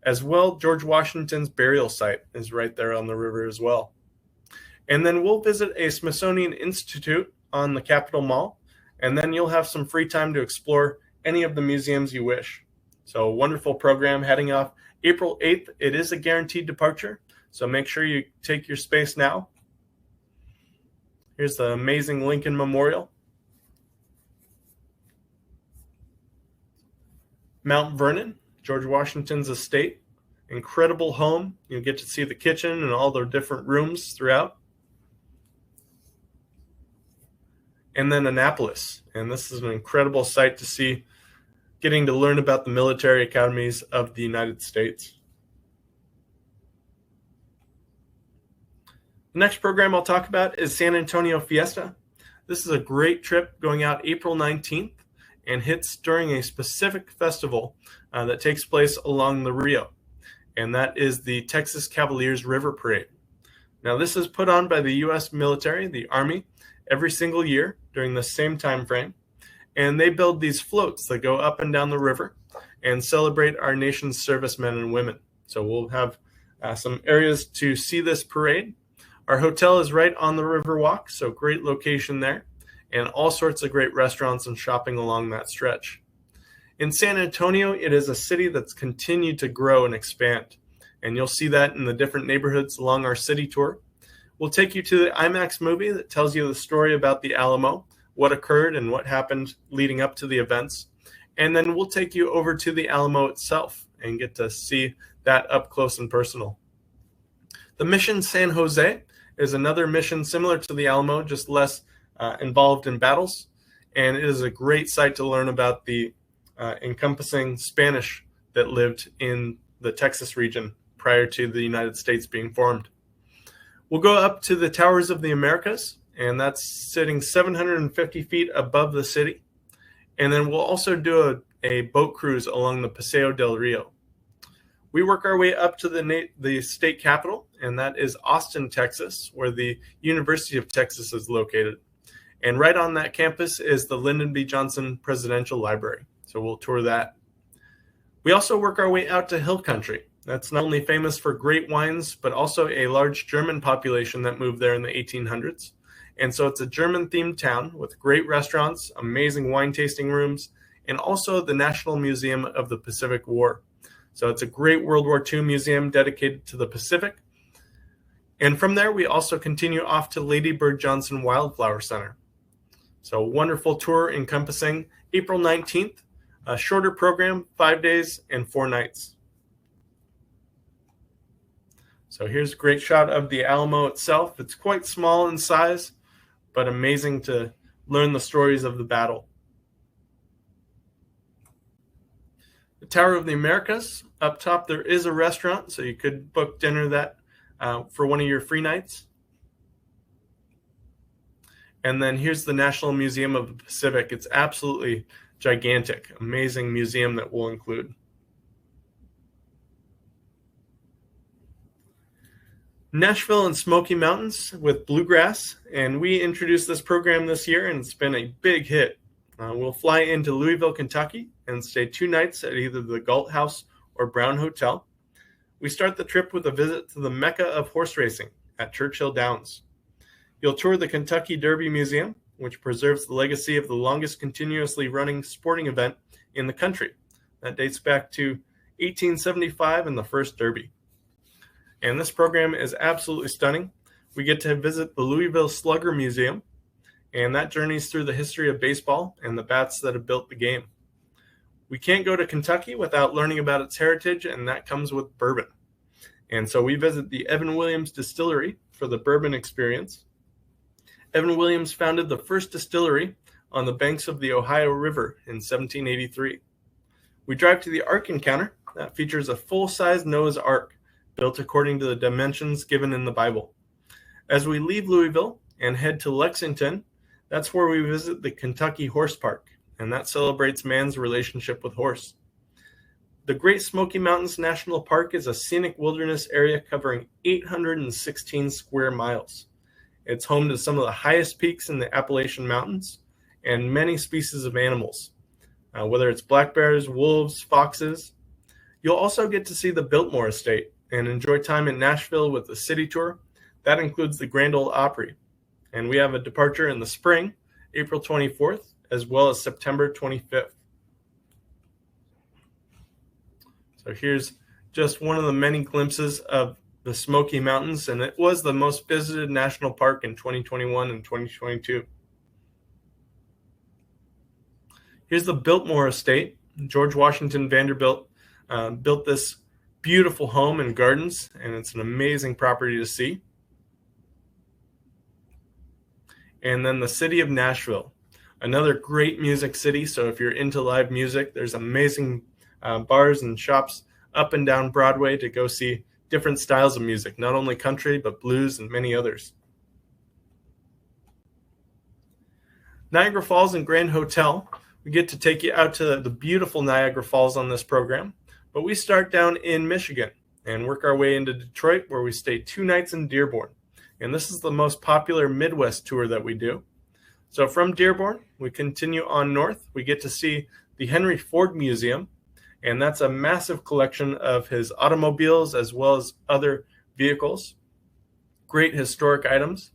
[SPEAKER 1] As well, George Washington's burial site is right there on the river as well. And then we'll visit a Smithsonian Institute on the Capitol Mall, and then you'll have some free time to explore any of the museums you wish. So a wonderful program heading off April 8th. It is a guaranteed departure, so make sure you take your space now. Here's the amazing Lincoln Memorial. Mount Vernon, George Washington's estate. Incredible home. You'll get to see the kitchen and all the different rooms throughout. And then Annapolis. And this is an incredible sight to see, getting to learn about the military academies of the United States. The next program I'll talk about is San Antonio Fiesta. This is a great trip going out April 19th and hits during a specific festival that takes place along the Rio, and that is the Texas Cavaliers River Parade. Now, this is put on by the U.S. military, the Army, every single year during the same time frame, and they build these floats that go up and down the river and celebrate our nation's servicemen and women. So we'll have some areas to see this parade. Our hotel is right on the Riverwalk, so great location there, and all sorts of great restaurants and shopping along that stretch. In San Antonio, it is a city that's continued to grow and expand, and you'll see that in the different neighborhoods along our city tour. We'll take you to the IMAX movie that tells you the story about the Alamo, what occurred and what happened leading up to the events, and then we'll take you over to the Alamo itself and get to see that up close and personal. The Mission San Jose is another mission similar to the Alamo, just less involved in battles, and it is a great site to learn about the encompassing Spanish that lived in the Texas region prior to the United States being formed. We'll go up to the Towers of the Americas, and that's sitting 750 feet above the city, and then we'll also do a boat cruise along the Paseo del Rio. We work our way up to the state capital, and that is Austin, Texas, where the University of Texas is located. And right on that campus is the Lyndon B. Johnson Presidential Library. So we'll tour that. We also work our way out to Hill Country. That's not only famous for great wines, but also a large German population that moved there in the 1800s. And so it's a German-themed town with great restaurants, amazing wine tasting rooms, and also the National Museum of the Pacific War. So it's a great World War II museum dedicated to the Pacific. And from there, we also continue off to Lady Bird Johnson Wildflower Center. So a wonderful tour encompassing April 19th, a shorter program, 5 days and 4 nights. So here's a great shot of the Alamo itself. It's quite small in size, but amazing to learn the stories of the battle. The Tower of the Americas. Up top, there is a restaurant, so you could book dinner that for one of your free nights. And then here's the National Museum of the Pacific. It's absolutely gigantic, amazing museum that we'll include. Nashville and Smoky Mountains with Bluegrass, and we introduced this program this year, and it's been a big hit. We'll fly into Louisville, Kentucky, and stay 2 nights at either the Galt House or Brown Hotel. We start the trip with a visit to the Mecca of horse racing at Churchill Downs. You'll tour the Kentucky Derby Museum, which preserves the legacy of the longest continuously running sporting event in the country. That dates back to 1875 and the first Derby. And this program is absolutely stunning. We get to visit the Louisville Slugger Museum, and that journeys through the history of baseball and the bats that have built the game. We can't go to Kentucky without learning about its heritage, and that comes with bourbon. And so we visit the Evan Williams Distillery for the bourbon experience. Evan Williams founded the first distillery on the banks of the Ohio River in 1783. We drive to the Ark Encounter that features a full-size Noah's Ark built according to the dimensions given in the Bible. As we leave Louisville and head to Lexington, that's where we visit the Kentucky Horse Park, and that celebrates man's relationship with horse. The Great Smoky Mountains National Park is a scenic wilderness area covering 816 square miles. It's home to some of the highest peaks in the Appalachian Mountains and many species of animals, whether it's black bears, wolves, foxes. You'll also get to see the Biltmore Estate and enjoy time in Nashville with the city tour. That includes the Grand Ole Opry. And we have a departure in the spring, April 24th, as well as September 25th. So here's just one of the many glimpses of the Smoky Mountains, and it was the most visited national park in 2021 and 2022. Here's the Biltmore Estate. George Washington Vanderbilt built this beautiful home and gardens, and it's an amazing property to see. And then the city of Nashville, another great music city. So if you're into live music, there's amazing bars and shops up and down Broadway to go see different styles of music, not only country, but blues and many others. Niagara Falls and Grand Hotel. We get to take you out to the beautiful Niagara Falls on this program, but we start down in Michigan and work our way into Detroit, where we stay 2 nights in Dearborn. And this is the most popular Midwest tour that we do. So from Dearborn, we continue on north. We get to see the Henry Ford Museum, and that's a massive collection of his automobiles as well as other vehicles, great historic items.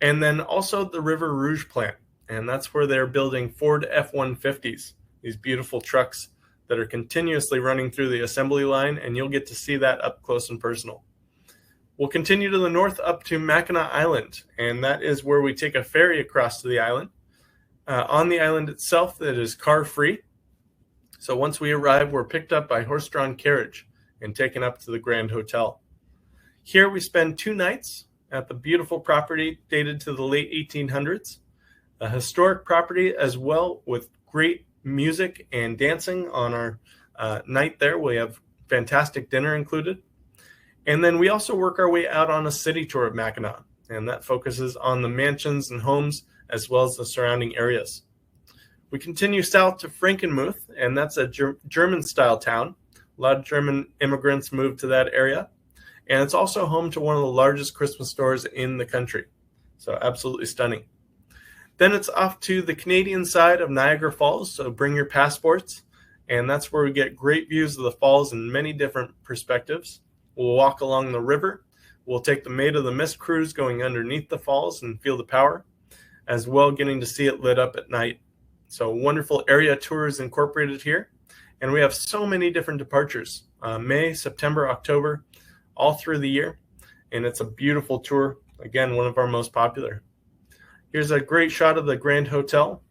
[SPEAKER 1] And then also the River Rouge plant, and that's where they're building Ford F-150s, these beautiful trucks that are continuously running through the assembly line, and you'll get to see that up close and personal. We'll continue to the north up to Mackinac Island, and that is where we take a ferry across to the island. On the island itself, it is car-free. So once we arrive, we're picked up by horse-drawn carriage and taken up to the Grand Hotel. Here we spend 2 nights at the beautiful property dated to the late 1800s, a historic property as well with great music and dancing on our night there. We have fantastic dinner included. And then we also work our way out on a city tour of Mackinac, and that focuses on the mansions and homes as well as the surrounding areas. We continue south to Frankenmuth, and that's a German-style town. A lot of German immigrants moved to that area, and it's also home to one of the largest Christmas stores in the country. So absolutely stunning. Then it's off to the Canadian side of Niagara Falls, so bring your passports, and that's where we get great views of the falls in many different perspectives. We'll walk along the river. We'll take the Maid of the Mist cruise going underneath the falls and feel the power, as well getting to see it lit up at night. So wonderful area tours incorporated here. And we have so many different departures, May, September, October, all through the year. And it's a beautiful tour. Again, one of our most popular. Here's a great shot of the Grand Hotel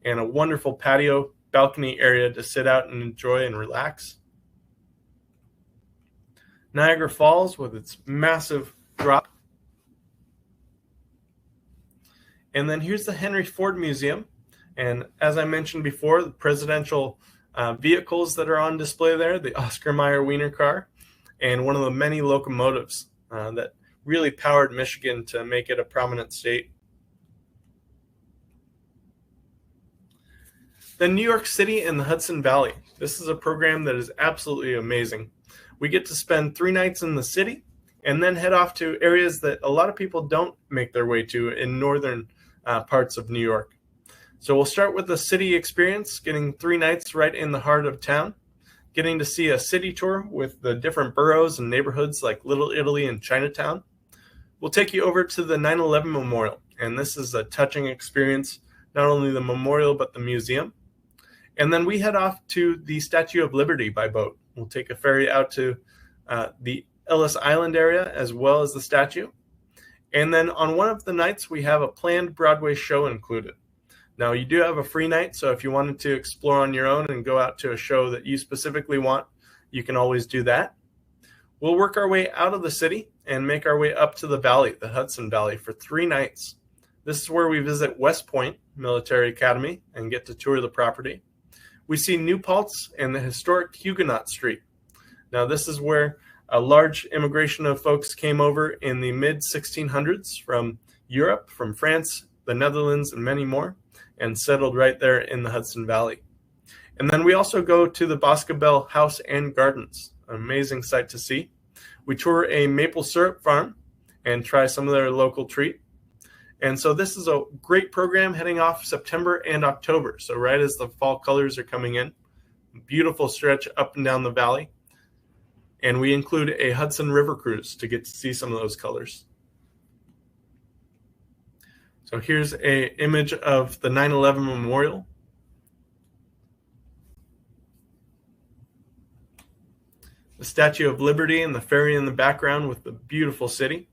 [SPEAKER 1] and a wonderful patio balcony area to sit out and enjoy and relax. Niagara Falls with its massive drop. And then here's the Henry Ford Museum. And as I mentioned before, the presidential vehicles that are on display there, the Oscar Mayer Wiener car, and one of the many locomotives that really powered Michigan to make it a prominent state. Then New York City and the Hudson Valley. This is a program that is absolutely amazing. We get to spend 3 nights in the city and then head off to areas that a lot of people don't make their way to in northern parts of New York. So we'll start with the city experience, getting 3 nights right in the heart of town, getting to see a city tour with the different boroughs and neighborhoods like Little Italy and Chinatown. We'll take you over to the 9/11 Memorial, and this is a touching experience, not only the memorial but the museum. And then we head off to the Statue of Liberty by boat. We'll take a ferry out to the Ellis Island area as well as the statue. And then on one of the nights, we have a planned Broadway show included. Now, you do have a free night, so if you wanted to explore on your own and go out to a show that you specifically want, you can always do that. We'll work our way out of the city and make our way up to the valley, the Hudson Valley, for 3 nights. This is where we visit West Point Military Academy and get to tour the property. We see New Paltz and the historic Huguenot Street. Now, this is where a large immigration of folks came over in the mid-1600s from Europe, from France, the Netherlands, and many more, and settled right there in the Hudson Valley. And then we also go to the Boscobel House and Gardens, an amazing sight to see. We tour a maple syrup farm and try some of their local treat. And so this is a great program heading off September and October. So right as the fall colors are coming in, beautiful stretch up and down the valley. And we include a Hudson River cruise to get to see some of those colors. So here's an image of the 9/11 Memorial. The Statue of Liberty and the ferry in the background with the beautiful city.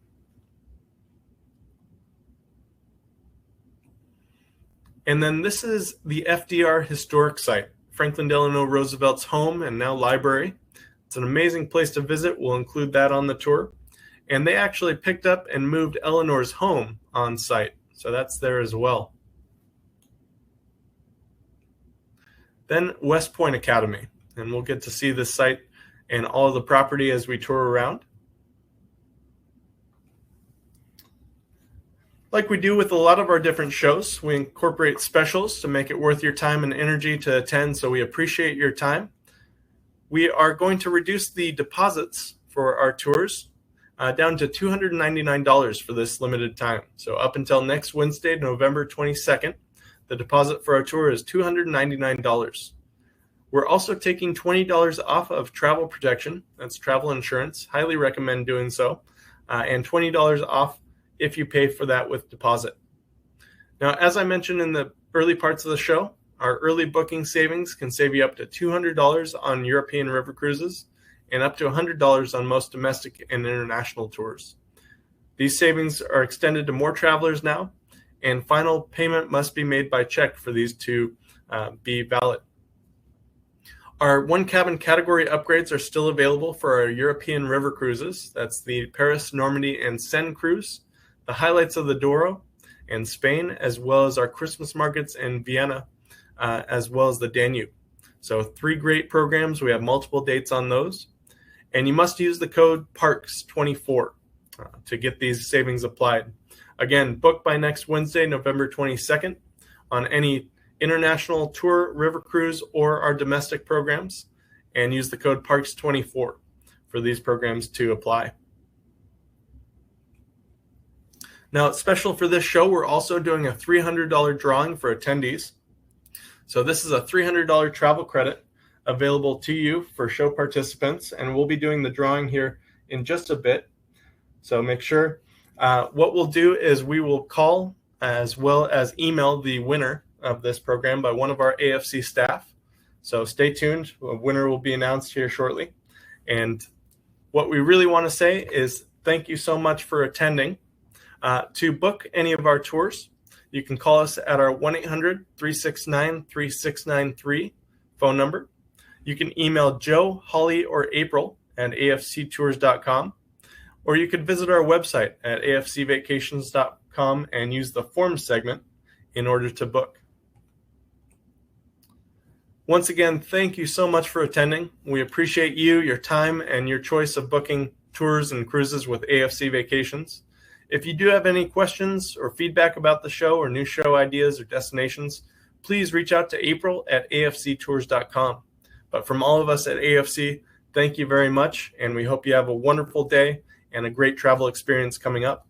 [SPEAKER 1] And then this is the FDR Historic Site, Franklin Delano Roosevelt's home and now library. It's an amazing place to visit. We'll include that on the tour. And they actually picked up and moved Eleanor's home on site. So that's there as well. Then West Point Academy, and we'll get to see this site and all of the property as we tour around. Like we do with a lot of our different shows, we incorporate specials to make it worth your time and energy to attend, so we appreciate your time. We are going to reduce the deposits for our tours down to $299 for this limited time. So up until next Wednesday, November 22nd, the deposit for our tour is $299. We're also taking $20 off of travel protection. That's travel insurance. Highly recommend doing so. And $20 off if you pay for that with deposit. Now, as I mentioned in the early parts of the show, our early booking savings can save you up to $200 on European river cruises and up to $100 on most domestic and international tours. These savings are extended to more travelers now, and final payment must be made by check for these to be valid. Our one cabin category upgrades are still available for our European river cruises. That's the Paris, Normandy, and Seine cruise, the highlights of the Douro and Spain, as well as our Christmas markets in Vienna, as well as the Danube. So 3 great programs. We have multiple dates on those. And you must use the code PARKS24 to get these savings applied. Again, book by next Wednesday, November 22nd on any international tour, river cruise, or our domestic programs, and use the code PARKS24 for these programs to apply. Now, special for this show, we're also doing a $300 drawing for attendees. So this is a $300 travel credit available to you for show participants, and we'll be doing the drawing here in just a bit. So make sure what we'll do is we will call as well as email the winner of this program by one of our AFC staff. So stay tuned. A winner will be announced here shortly. And what we really want to say is thank you so much for attending. To book any of our tours, you can call us at our 1-800-369-3693 phone number. You can email Joe, Holly, or April at afctours.com, or you could visit our website at afcvacations.com and use the forms segment in order to book. Once again, thank you so much for attending. We appreciate you, your time, and your choice of booking tours and cruises with AFC Vacations. If you do have any questions or feedback about the show or new show ideas or destinations, please reach out to April at afctours.com. But from all of us at AFC, thank you very much, and we hope you have a wonderful day and a great travel experience coming up.